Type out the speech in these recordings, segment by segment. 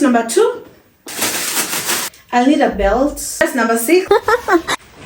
Number 2, I'll need a belt. That's number 6.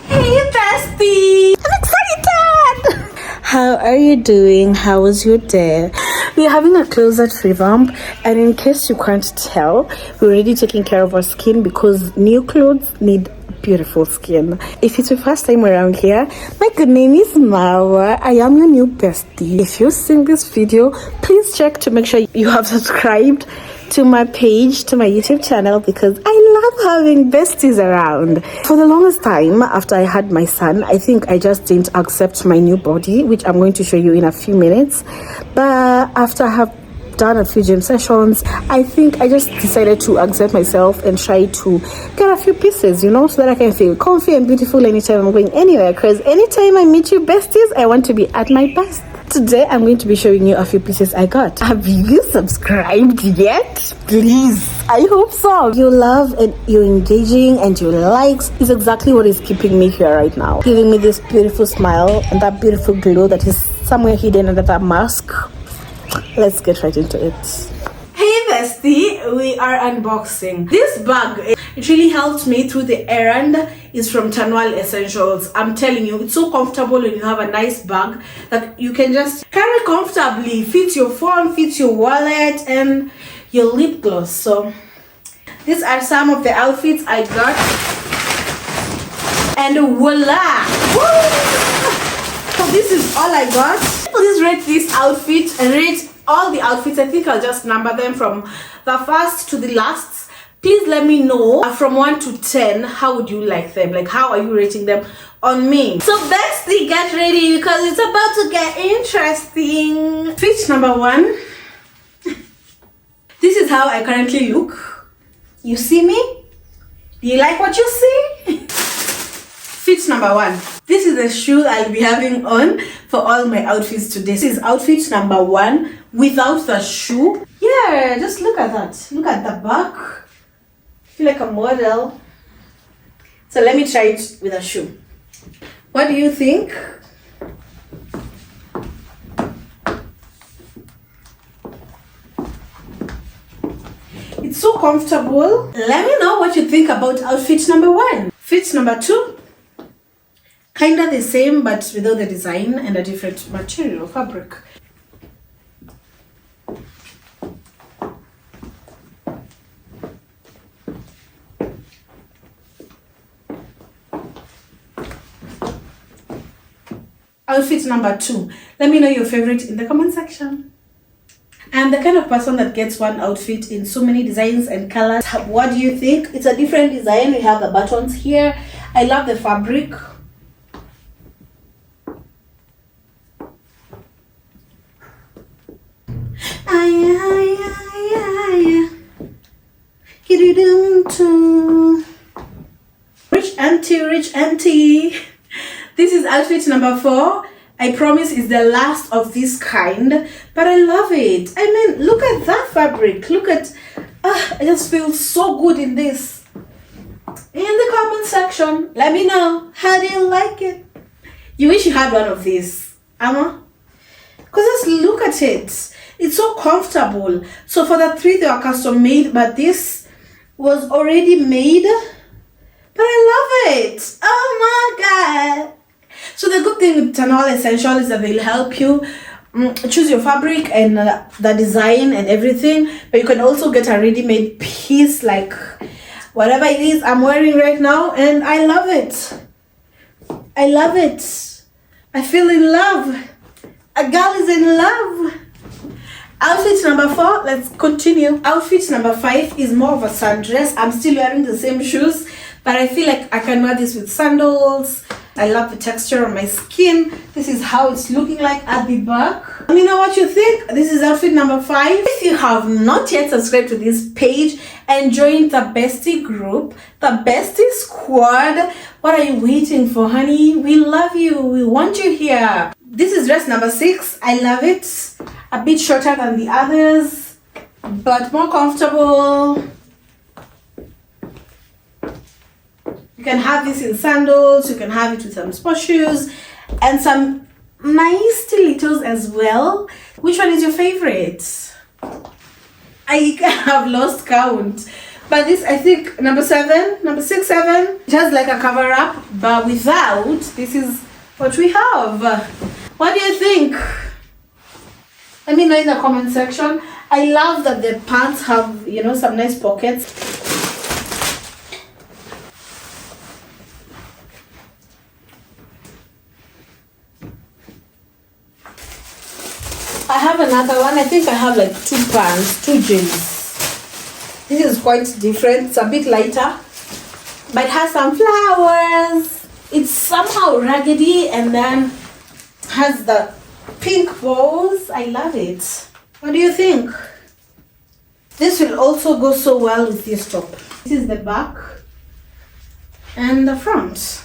Hey bestie! I'm excited! How are you doing? How was your day? We're having a closet revamp, and in case you can't tell, we're already taking care of our skin because new clothes need beautiful skin. If it's your first time around here, my good name is Marwa. I am your new bestie. If you've seen this video, please check to make sure you have subscribed to my page, to my YouTube channel, because I love having besties around. For the longest time after I had my son, I think I just didn't accept my new body, which I'm going to show you in a few minutes. But after I have done a few gym sessions, I think I just decided to accept myself and try to get a few pieces, so that I can feel comfy and beautiful anytime I'm going anywhere, because anytime I meet you besties, I want to be at my best. Today I'm going to be showing you a few pieces I got. Have you subscribed yet? Please, I hope so. Your love and your engaging and your likes is exactly what is keeping me here right now, giving me this beautiful smile and that beautiful glow that is somewhere hidden under that mask. Let's get right into it. Hey bestie, we are unboxing this bag. It really helped me through the errand. It's from Transformational Essentials. I'm telling you, it's so comfortable when you have a nice bag that you can just carry comfortably. Fits your phone, fits your wallet, and your lip gloss. So these are some of the outfits I got, and voila! Woo! So this is all I got. Please rate this outfit and rate all the outfits. I think I'll just number them from the first to the last. Please let me know from 1 to 10, how would you like them? Like, how are you rating them on me? So bestie, get ready because it's about to get interesting. Fit number 1. This is how I currently look. You see me? Do you like what you see? Fit number 1. This is the shoe I'll be having on for all my outfits today. This is outfit number 1 without the shoe. Yeah, just look at that. Look at the back. I feel like a model. So let me try it with a shoe. What do you think? It's so comfortable. Let me know what you think about outfit number 1. Fit number 2. Kinda the same, but without the design and a different material, fabric. Outfit number 2. Let me know your favorite in the comment section. I'm the kind of person that gets one outfit in so many designs and colors. What do you think? It's a different design. We have the buttons here. I love the fabric. Rich auntie, rich auntie. This is outfit number 4. I promise it's the last of this kind, but I love it. I mean, look at that fabric. Look at, I just feel so good in this. In the comment section, let me know, how do you like it? You wish you had one of these, Amma? Because just look at it. It's so comfortable. So for the 3, they are custom made, but this was already made. But I love it. Oh my God. So the good thing with Transformational Essentials is that they'll help you choose your fabric and the design and everything. But you can also get a ready-made piece, like whatever it is I'm wearing right now. And I love it. I love it. I feel in love. A girl is in love. Outfit number 4, let's continue. Outfit number 5 is more of a sundress. I'm still wearing the same shoes, but I feel like I can wear this with sandals. I love the texture on my skin. This is how it's looking like at the back. Let me know what you think. This is outfit number 5. If you have not yet subscribed to this page and joined the bestie group, the bestie squad, what are you waiting for, honey? We love you. We want you here. This is dress number 6. I love it. A bit shorter than the others, but more comfortable. You can have this in sandals, you can have it with some sport shoes and some nice stilettos as well. Which one is your favorite? I have lost count. But this, I think, number 6, 7, it has like a cover up, but without, this is what we have. What do you think? Let me know in the comment section. I love that the pants have, you know, some nice pockets. I have another one. I think I have like 2 pants, 2 jeans. This is quite different. It's a bit lighter, but it has some flowers. It's somehow raggedy and then has the pink bows. I love it. What do you think? This will also go so well with this top. This is the back and the front.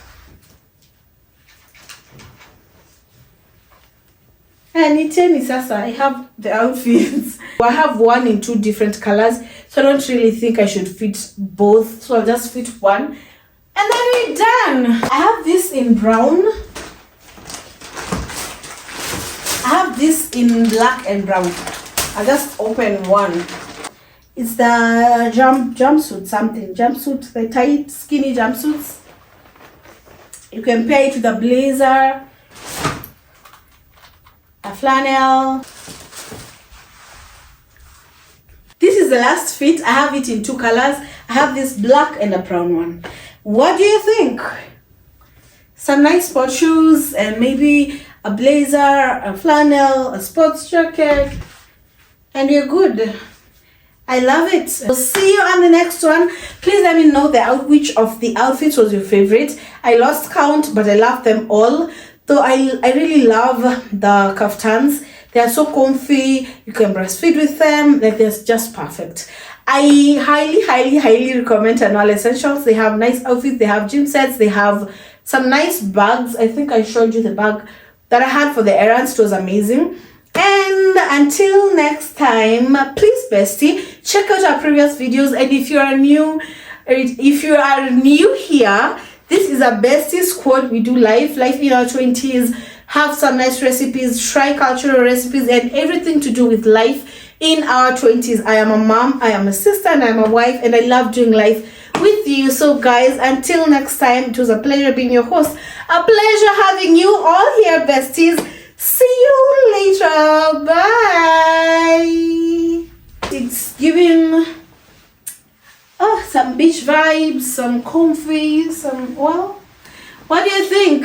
And I have the outfits. I have one in 2 different colors, so I don't really think I should fit both. So I'll just fit one, and then we're done. I have this in brown. I have this in black and brown. I'll just open one. It's the jumpsuit, the tight, skinny jumpsuits. You can pair it with a blazer, a flannel. This is the last fit. I have it in 2 colors. I have this black and a brown one. What do you think? Some nice sport shoes and maybe a blazer, a flannel, a sports jacket, and you're good. I love it. So see you on the next one. Please let me know which of the outfits was your favorite. I lost count, but I love them all. So I really love the kaftans. They are so comfy. You can breastfeed with them. Like, they're just perfect. I highly recommend Annual Essentials. They have nice outfits. They have gym sets. They have some nice bags. I think I showed you the bag that I had for the errands. It was amazing. And until next time, please, bestie, check out our previous videos. And if you are new here, this is a bestie squad. We do life in our 20s, have some nice recipes, try cultural recipes, and everything to do with life in our 20s. I am a mom, I am a sister, and I'm a wife, and I love doing life with you. So guys, until next time, it was a pleasure being your host. A pleasure having you all here, besties. See you later. Bye. It's giving some beach vibes, some comfy, well, what do you think?